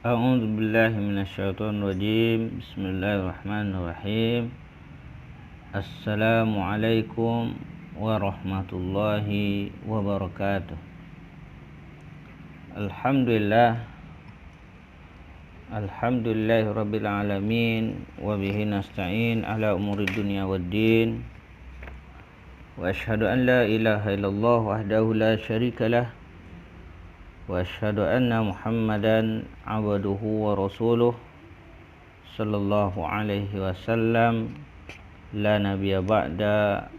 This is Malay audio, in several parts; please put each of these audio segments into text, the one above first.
A'udzu billahi minasyaitonir rajim. Bismillahirrahmanirrahim. Assalamualaikum warahmatullahi wabarakatuh. Alhamdulillahi rabbil alamin wa bihi nasta'in ala umuri dunya waddin. Wa asyhadu an la ilaha illallah wahdahu la syarikalah wa asyhadu anna Muhammadan abduhu wa rasuluh sallallahu alaihi wasallam la nabiyya ba'da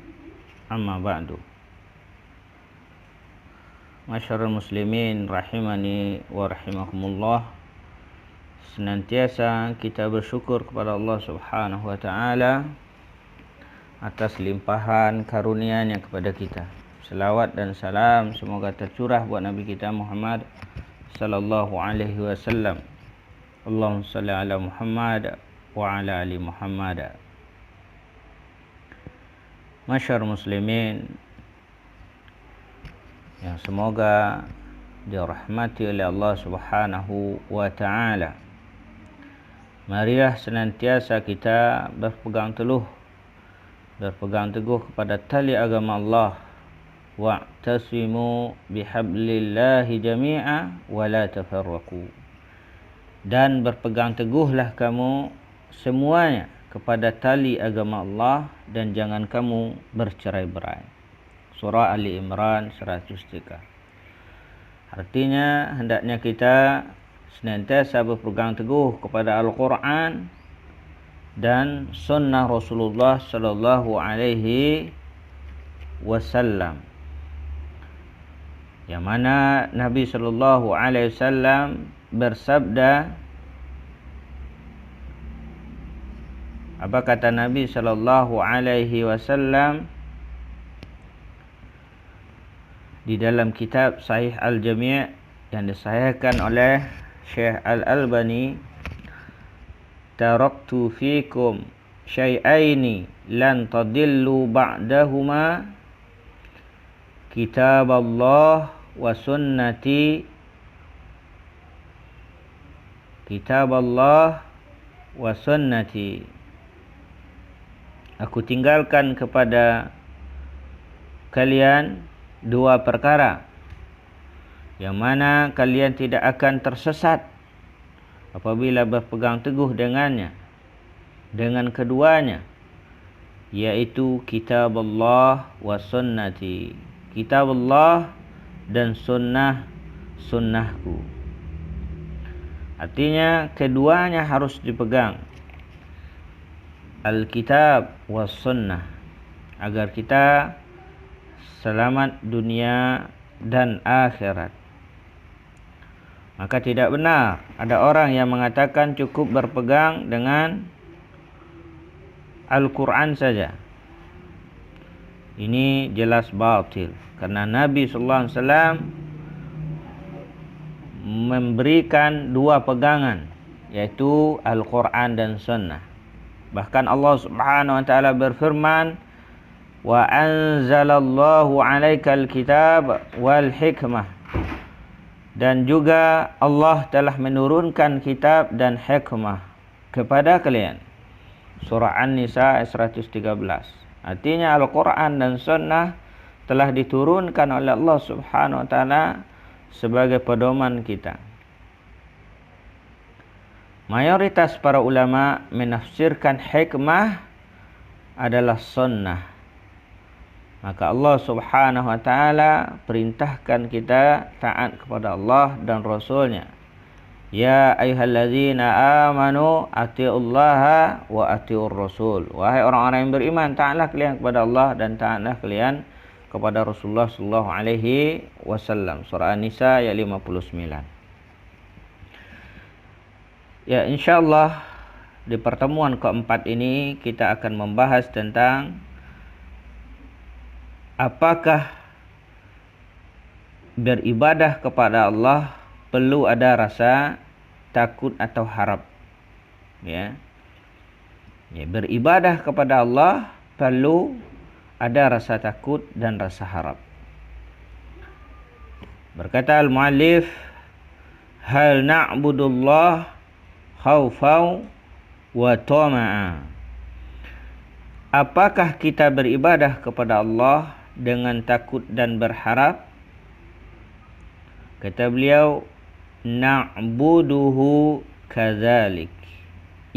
amma ba'du. Masyarul muslimin rahimani wa rahimakumullah. Senantiasa kita bersyukur kepada Allah Subhanahu wa taala atas limpahan karunia-Nya kepada kita. Selawat dan salam semoga tercurah buat Nabi kita Muhammad sallallahu alaihi wasallam. Allahumma shalli ala Muhammad wa ala ali Muhammad. Masyarul muslimin yang semoga dirahmati oleh Allah Subhanahu wa taala. Marilah senantiasa kita berpegang teguh kepada tali agama Allah. Wa'tasimu bihablillahi jami'a wa la tafarraqu. Dan berpegang teguhlah kamu semuanya kepada tali agama Allah dan jangan kamu bercerai-berai. Surah Ali Imran 103. Artinya hendaknya kita senantiasa berpegang teguh kepada Al-Quran dan sunnah Rasulullah sallallahu alaihi wasallam, yang mana Nabi sallallahu alaihi wasallam bersabda, apa kata Nabi sallallahu alaihi wasallam di dalam kitab Sahih Al-Jami' yang disahihkan oleh Syekh Al-Albani, taraktu fikum syai'aini lan tadillu ba'dahuma kitab Allah wa sunnati. Kitab Allah wa sunnati. Aku tinggalkan kepada kalian dua perkara yang mana kalian tidak akan tersesat apabila berpegang teguh dengannya, dengan keduanya, yaitu kitab Allah wa sunnati. Kitab Allah dan sunnahku. Artinya keduanya harus dipegang, Alkitab wa sunnah, agar kita selamat dunia dan akhirat. Maka tidak benar ada orang yang mengatakan cukup berpegang dengan Al-Quran saja. Ini jelas batil, karena Nabi sallallahu alaihi wasallam memberikan dua pegangan, yaitu Al-Quran dan sunnah. Bahkan Allah Subhanahu wa taala berfirman, wa anzalallahu 'alaikal kitab wal hikmah. Dan juga Allah telah menurunkan kitab dan hikmah kepada kalian. Surah An-Nisa 113. Artinya Al-Quran dan sunnah telah diturunkan oleh Allah Subhanahu wa taala sebagai pedoman kita. Mayoritas para ulama menafsirkan hikmah adalah sunnah. Maka Allah Subhanahu wa taala perintahkan kita taat kepada Allah dan Rasulnya. Ya ayyuhallazina amanu atiullaha wa atiur rasul. Wahai orang-orang yang beriman, taatlah kalian kepada Allah dan taatlah kalian kepada Rasulullah sallallahu alaihi wasallam. Surah An-Nisa ayat 59. Ya, insyaallah di pertemuan keempat ini kita akan membahas tentang apakah beribadah kepada Allah perlu ada rasa takut atau harap. Ya, beribadah kepada Allah perlu ada rasa takut dan rasa harap. Berkata al-muallif, hal na'budullah khaufau wa tama'a. Apakah kita beribadah kepada Allah dengan takut dan berharap? Kata beliau, na'buduhu kadzalik.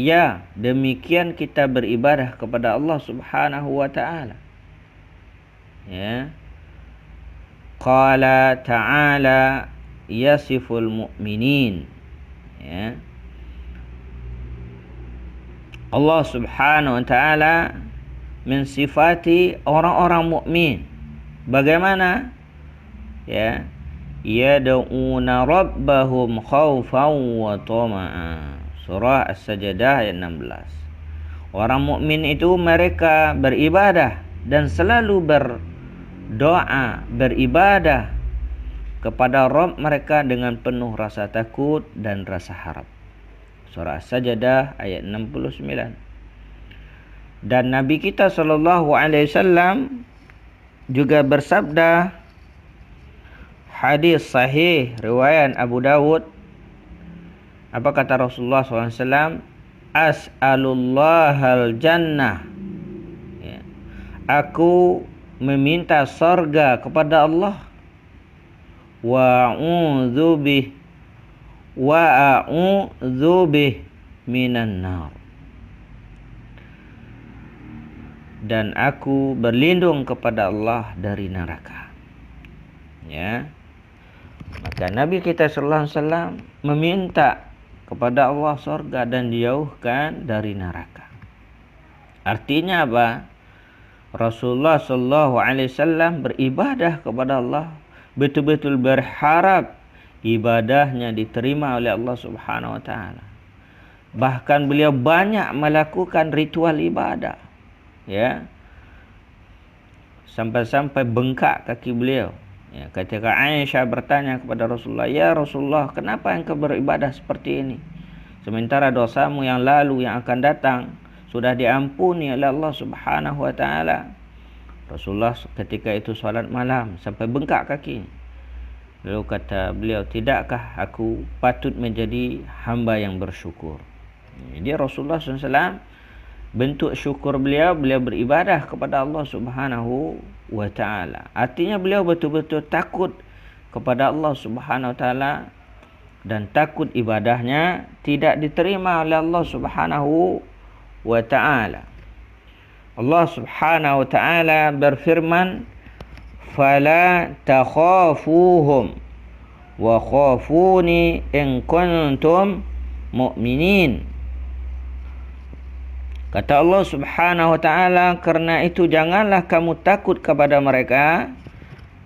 Ya, demikian kita beribadah kepada Allah Subhanahu wa taala. Ya. Qala ta'ala yasiful mu'minin. Ya. Allah Subhanahu wa taala mensifati orang-orang mukmin. Bagaimana? Ya, yad'una rabbahum khaufan wa tama'a. Surah As-Sajdah ayat 16. Orang mukmin itu mereka beribadah dan selalu berdoa, beribadah kepada Rabb mereka dengan penuh rasa takut dan rasa harap. Surah As-Sajdah ayat 69. Dan Nabi kita sallallahu alaihi wasallam juga bersabda, hadis sahih riwayat Abu Dawud. Apa kata Rasulullah sallallahu alaihi wasallam? As'alullahal jannah. Ya. Aku meminta surga kepada Allah. Wa a'udzu bih minan nar. Dan aku berlindung kepada Allah dari neraka. Ya. Maka Nabi kita sallallahu alaihi wasallam meminta kepada Allah surga dan dijauhkan dari neraka. Artinya apa? Rasulullah sallallahu alaihi wasallam beribadah kepada Allah, betul-betul berharap ibadahnya diterima oleh Allah Subhanahu wa taala. Bahkan beliau banyak melakukan ritual ibadah. Ya, sampai-sampai bengkak kaki beliau. Ya, ketika Aisyah bertanya kepada Rasulullah, ya Rasulullah, kenapa engkau beribadah seperti ini? Sementara dosamu yang lalu yang akan datang sudah diampuni oleh Allah Subhanahu wa taala. Rasulullah ketika itu salat malam sampai bengkak kaki. Lalu kata beliau, tidakkah aku patut menjadi hamba yang bersyukur? Jadi Rasulullah SAW bentuk syukur beliau beribadah kepada Allah Subhanahu wa taala. Artinya beliau betul-betul takut kepada Allah Subhanahu wa taala dan takut ibadahnya tidak diterima oleh Allah Subhanahu wa taala. Allah Subhanahu wa taala berfirman, "Fala takhafuhum wa khafuni in kuntum mu'minin." Kata Allah Subhanahu wa taala, karena itu janganlah kamu takut kepada mereka,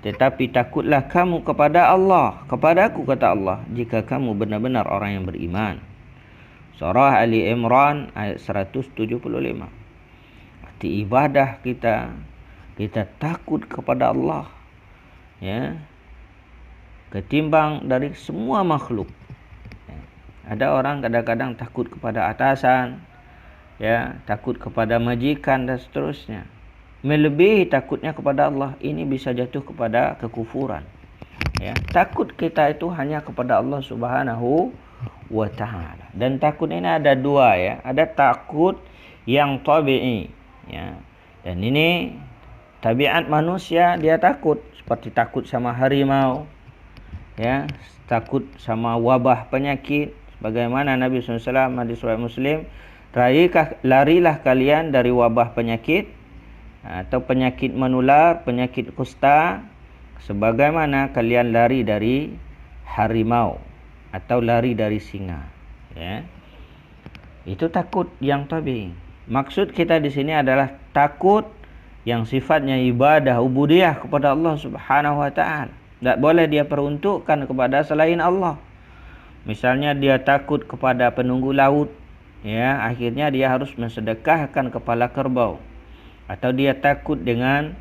tetapi takutlah kamu kepada Allah, kepadaku kata Allah, jika kamu benar-benar orang yang beriman. Surah Ali Imran ayat 175. Arti ibadah kita takut kepada Allah, ya, ketimbang dari semua makhluk. Ya. Ada orang kadang-kadang takut kepada atasan, ya, takut kepada majikan dan seterusnya. Melebihi takutnya kepada Allah, ini bisa jatuh kepada kekufuran. Ya, takut kita itu hanya kepada Allah Subhanahu wa taala. Dan takut ini ada dua, ya. Ada takut yang tabi'i, ya. Dan ini tabiat manusia, dia takut, seperti takut sama harimau, ya, takut sama wabah penyakit. Bagaimana Nabi SAW hadis riwayat Muslim, larilah kalian dari wabah penyakit atau penyakit menular, penyakit kusta, sebagaimana kalian lari dari harimau atau lari dari singa. Ya. Itu takut yang tabii. Maksud kita di sini adalah takut yang sifatnya ibadah, ubudiyah kepada Allah Subhanahu wa taala. Tak boleh dia peruntukkan kepada selain Allah. Misalnya dia takut kepada penunggu laut, ya, akhirnya dia harus mensedekahkan kepala kerbau. Atau dia takut dengan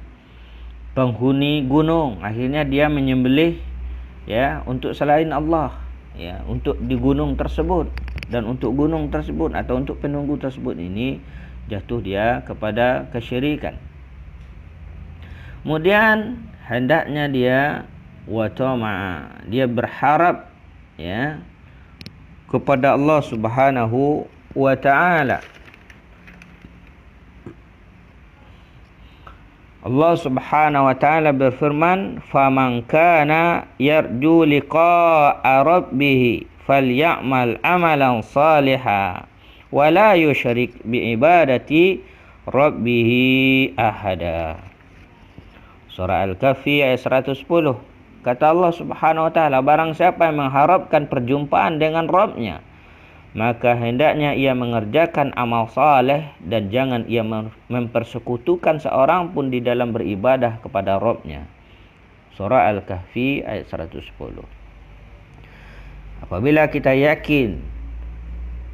penghuni gunung, akhirnya dia menyembelih, ya, untuk selain Allah, ya, untuk di gunung tersebut dan untuk gunung tersebut atau untuk penunggu tersebut. Ini jatuh dia kepada kesyirikan. Kemudian hendaknya dia wa tama'a, dia berharap, ya, kepada Allah Subhanahu wa ta'ala. Allah Subhanahu wa ta'ala berfirman, "Faman kana yarju liqa'a rabbih falyamal amalan salihan wa la yusyrik bi ibadati rabbih ahada." Surah Al-Kahfi ayat 110. Kata Allah Subhanahu wa ta'ala, barang siapa yang mengharapkan perjumpaan dengan Rabb-Nya, maka hendaknya ia mengerjakan amal saleh dan jangan ia mempersekutukan seorang pun di dalam beribadah kepada Rabb-Nya. Surah Al-Kahfi ayat 110. Apabila kita yakin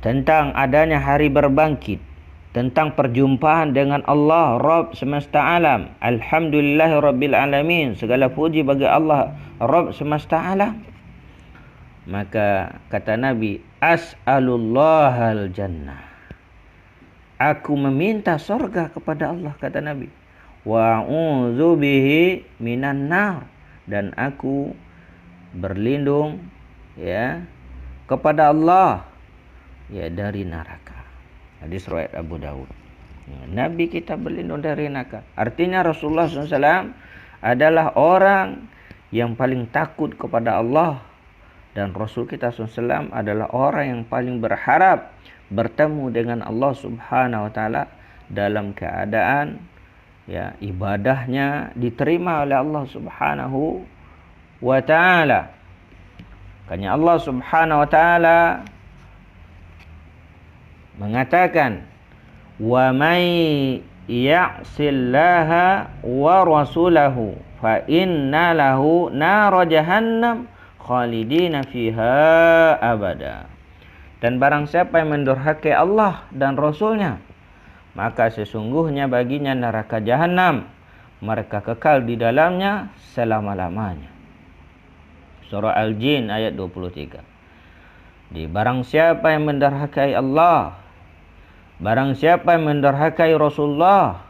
tentang adanya hari berbangkit, tentang perjumpaan dengan Allah Rabb semesta alam, alhamdulillahirabbil alamin, segala puji bagi Allah Rabb semesta alam, maka kata Nabi, as'alullahal jannah, aku meminta surga kepada Allah, kata Nabi, wa a'udzu bihi minan nar, dan aku berlindung kepada Allah dari neraka. Hadis riwayat Abu Dawud. Nabi kita berlindung dari neraka. Artinya Rasulullah SAW adalah orang yang paling takut kepada Allah, dan Rasul kita SAW adalah orang yang paling berharap bertemu dengan Allah Subhanahu wa ta'ala dalam keadaan ibadahnya diterima oleh Allah Subhanahu wa ta'ala. Makanya Allah Subhanahu wa ta'ala mengatakan, wa may ya'sillaha wa rasulahu fa inna lahu nar jahannam khalidina fiha abada. Dan barang siapa yang mendurhakai Allah dan Rasulnya, maka sesungguhnya baginya neraka jahanam, mereka kekal di dalamnya selama-lamanya. Surah Al-Jin ayat 23. Barang siapa yang mendurhakai Allah, barang siapa yang mendurhakai Rasulullah,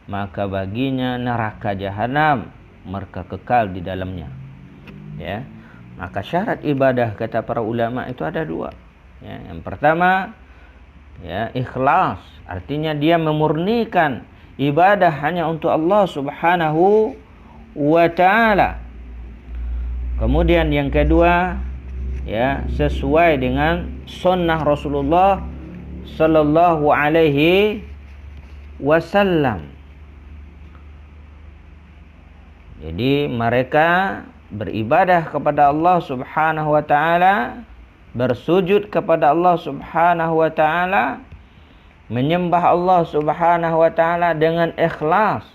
maka baginya neraka jahanam, mereka kekal di dalamnya. Maka syarat ibadah kata para ulama itu ada dua. Yang pertama, ikhlas, artinya dia memurnikan ibadah hanya untuk Allah Subhanahu wa ta'ala. Kemudian yang kedua, sesuai dengan sunnah Rasulullah sallallahu alaihi wasallam. Jadi mereka beribadah kepada Allah Subhanahu wa ta'ala, bersujud kepada Allah Subhanahu wa ta'ala, menyembah Allah Subhanahu wa ta'ala dengan ikhlas,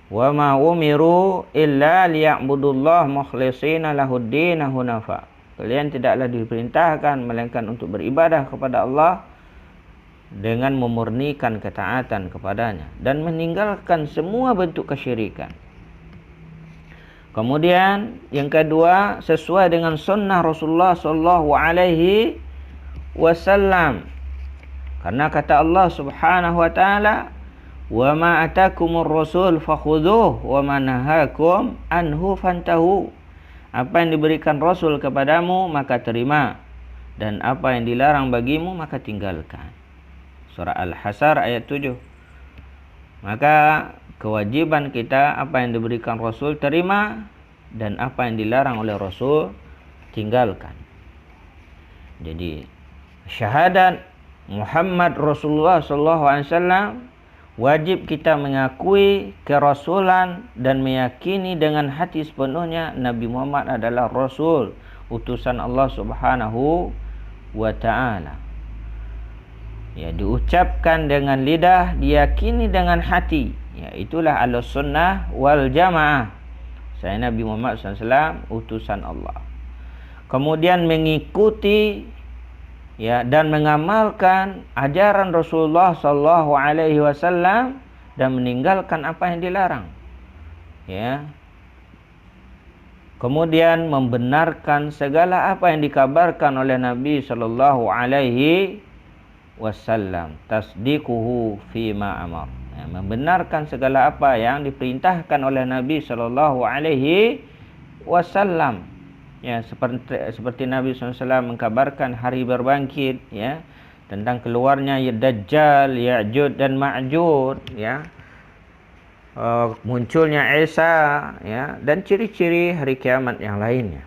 wa ma umiru illa liya'budullah mukhlishina lahuddin hunafa. Kalian tidaklah diperintahkan melainkan untuk beribadah kepada Allah dengan memurnikan ketaatan kepadanya dan meninggalkan semua bentuk kesyirikan. Kemudian yang kedua, sesuai dengan sunnah Rasulullah sallallahu alaihi wasallam. Karena kata Allah Subhanahu wa ta'ala, wa ma atakumur rasul fakhudhuhu wa ma nahakum anhu fantahu. Apa yang diberikan Rasul kepadamu maka terima, dan apa yang dilarang bagimu maka tinggalkan. Surah Al-Hasr ayat 7. Maka kewajiban kita, apa yang diberikan Rasul terima, dan apa yang dilarang oleh Rasul tinggalkan. Jadi syahadat Muhammad Rasulullah sallallahu alaihi wasallam, wajib kita mengakui kerasulan dan meyakini dengan hati sepenuhnya Nabi Muhammad adalah Rasul, utusan Allah Subhanahu wa ta'ala. Diucapkan dengan lidah, diyakini dengan hati. Itulah Ahlus-Sunnah wal Jamaah. Saya Nabi Muhammad SAW utusan Allah. Kemudian mengikuti dan mengamalkan ajaran Rasulullah sallallahu alaihi wasallam dan meninggalkan apa yang dilarang. Kemudian membenarkan segala apa yang dikabarkan oleh Nabi sallallahu alaihi wasallam, tasdiquhu fima amar. Membenarkan segala apa yang diperintahkan oleh Nabi sallallahu alaihi wasallam. Ya, seperti Nabi SAW mengkabarkan hari berbangkit, ya, tentang keluarnya Dajjal, Ya'juj dan Ma'juj, ya, munculnya Isa, ya, dan ciri-ciri hari kiamat yang lainnya.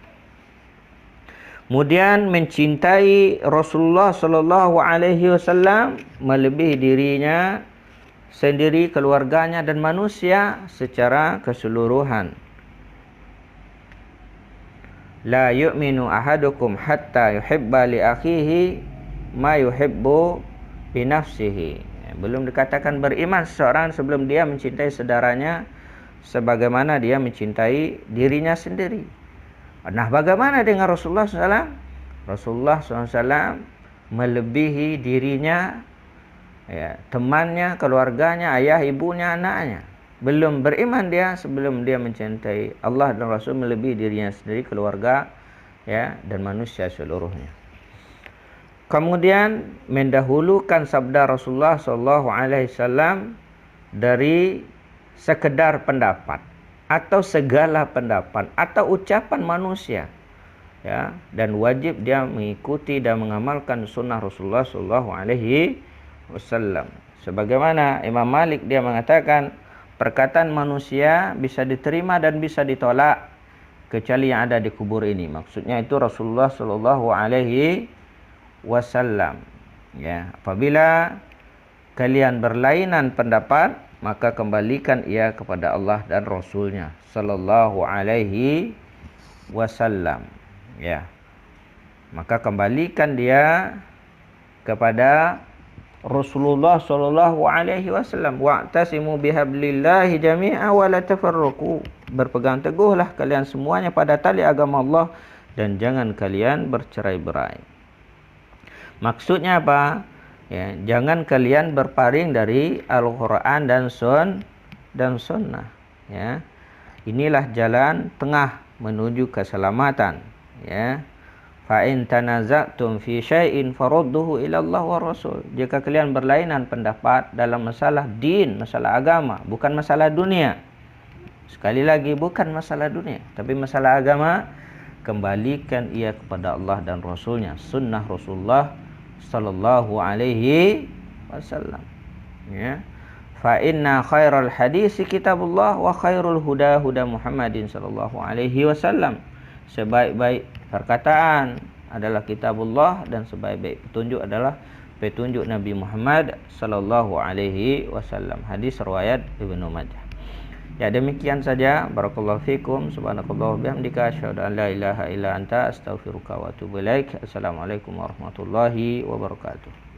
Kemudian mencintai Rasulullah sallallahu alaihi wasallam melebihi dirinya sendiri, keluarganya dan manusia secara keseluruhan. La yu'minu ahadukum hatta yuhibba li akhihi ma yuhibbu li nafsihi. Belum dikatakan beriman seseorang sebelum dia mencintai saudaranya sebagaimana dia mencintai dirinya sendiri. Nah, bagaimana dengan Rasulullah SAW? Rasulullah SAW melebihi dirinya, ya, temannya, keluarganya, ayah, ibunya, anaknya. Belum beriman dia sebelum dia mencintai Allah dan Rasul melebihi dirinya sendiri, keluarga, ya, dan manusia seluruhnya. Kemudian mendahulukan sabda Rasulullah SAW dari sekedar pendapat atau segala pendapat atau ucapan manusia, ya, dan wajib dia mengikuti dan mengamalkan sunnah Rasulullah SAW. Sebagaimana Imam Malik dia mengatakan perkataan manusia bisa diterima dan bisa ditolak kecuali yang ada di kubur ini. Maksudnya itu Rasulullah SAW. Ya, apabila kalian berlainan pendapat, maka kembalikan ia kepada Allah dan Rasulnya sallallahu alaihi wasallam. Ya, maka kembalikan dia kepada Rasulullah sallallahu alaihi wasallam. Wa'tasimu bihablillahi jami'a wa la tafarraqu. Berpegang teguhlah kalian semuanya pada tali agama Allah dan jangan kalian bercerai-berai. Maksudnya apa? Ya, jangan kalian berpaling dari Al-Quran dan Sunnah. Ya, inilah jalan tengah menuju keselamatan. Ya, fa in tanaza'tum fi syai'in farudduhu ila Allah wa Rasul. Jika kalian berlainan pendapat dalam masalah din, masalah agama, bukan masalah dunia. Sekali lagi, bukan masalah dunia, tapi masalah agama, kembalikan ia kepada Allah dan Rasulnya, sunnah Rasulullah sallallahu alaihi wasallam. Ya, fa inna khairal hadisi kitabullah wa khairul huda huda Muhammadin sallallahu alaihi wasallam. Sebaik-baik perkataan adalah kitabullah dan sebaik-baik petunjuk adalah petunjuk Nabi Muhammad sallallahu alaihi wasallam. Hadis riwayat Ibnu Majah. Ya, demikian saja. Barakallahu fikum. Subhanakallah bihamdika asyhadu an la ilaha illa anta astaghfiruka wa atubu ilaik. Assalamualaikum warahmatullahi wabarakatuh.